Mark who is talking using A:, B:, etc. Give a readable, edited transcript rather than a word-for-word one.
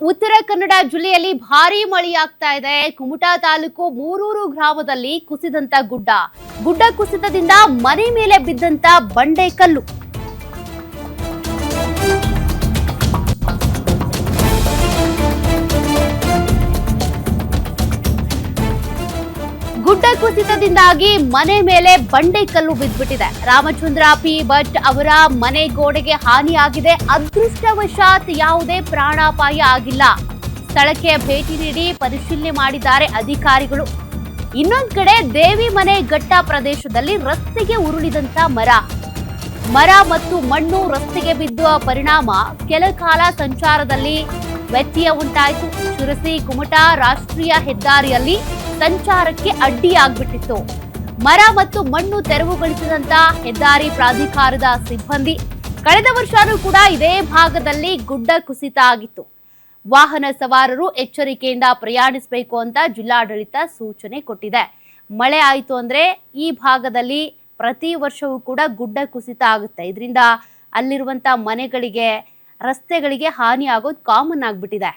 A: ಉತ್ತರ ಕನ್ನಡ ಜಿಲ್ಲೆಯಲ್ಲಿ ಭಾರೀ ಮಳೆಯಾಗ್ತಾ ಇದೆ. ಕುಮಟಾ ತಾಲೂಕು ಮೂರೂರು ಗ್ರಾಮದಲ್ಲಿ ಕುಸಿದಂತ ಗುಡ್ಡ ಕುಸಿತದಿಂದ ಮನೆ ಮೇಲೆ ಬಿದ್ದಂತ ಬಂಡೆಕಲ್ಲು. ಗುಡ್ಡ ಕುಸಿತದಿಂದಾಗಿ ಮನೆ ಮೇಲೆ ಬಂಡೆಕಲ್ಲು ಬಿದ್ದುಬಿಟ್ಟಿದೆ. ರಾಮಚಂದ್ರ ಪಿ ಭಟ್ ಅವರ ಮನೆ ಗೋಡೆಗೆ ಹಾನಿಯಾಗಿದೆ. ಅದೃಷ್ಟವಶಾತ್ ಯಾವುದೇ ಪ್ರಾಣಾಪಾಯ ಆಗಿಲ್ಲ. ಸ್ಥಳಕ್ಕೆ ಭೇಟಿ ನೀಡಿ ಪರಿಶೀಲನೆ ಮಾಡಿದ್ದಾರೆ ಅಧಿಕಾರಿಗಳು. ಇನ್ನೊಂದು ಕಡೆ ದೇವಿ ಮನೆ ಘಟ್ಟ ಪ್ರದೇಶದಲ್ಲಿ ರಸ್ತೆಗೆ ಉರುಳಿದಂತ ಮರ ಮತ್ತು ಮಣ್ಣು ರಸ್ತೆಗೆ ಬಿದ್ದ ಪರಿಣಾಮ ಕೆಲ ಕಾಲ ಸಂಚಾರದಲ್ಲಿ ವ್ಯತ್ಯಯ ಉಂಟಾಯಿತು. ಶಿರಸಿ ಕುಮಟಾ ರಾಷ್ಟ್ರೀಯ ಹೆದ್ದಾರಿಯಲ್ಲಿ ಸಂಚಾರಕ್ಕೆ ಅಡ್ಡಿಯಾಗ್ಬಿಟ್ಟಿತ್ತು. ಮರ ಮತ್ತು ಮಣ್ಣು ತೆರವುಗೊಳಿಸಿದಂತ ಹೆದ್ದಾರಿ ಪ್ರಾಧಿಕಾರದ ಸಿಬ್ಬಂದಿ ಕಳೆದ ವರ್ಷನೂ ಕೂಡ ಇದೇ ಭಾಗದಲ್ಲಿ ಗುಡ್ಡ ಕುಸಿತ ಆಗಿತ್ತು. ವಾಹನ ಸವಾರರು ಎಚ್ಚರಿಕೆಯಿಂದ ಪ್ರಯಾಣಿಸಬೇಕು ಅಂತ ಜಿಲ್ಲಾಡಳಿತ ಸೂಚನೆ ಕೊಟ್ಟಿದೆ. ಮಳೆ ಆಯಿತು ಅಂದ್ರೆ ಈ ಭಾಗದಲ್ಲಿ ಪ್ರತಿ ವರ್ಷವೂ ಕೂಡ ಗುಡ್ಡ ಕುಸಿತ ಆಗುತ್ತೆ. ಇದರಿಂದ ಅಲ್ಲಿರುವಂತ ಮನೆಗಳಿಗೆ, ರಸ್ತೆಗಳಿಗೆ ಹಾನಿ ಆಗೋದು ಕಾಮನ್ ಆಗ್ಬಿಟ್ಟಿದೆ.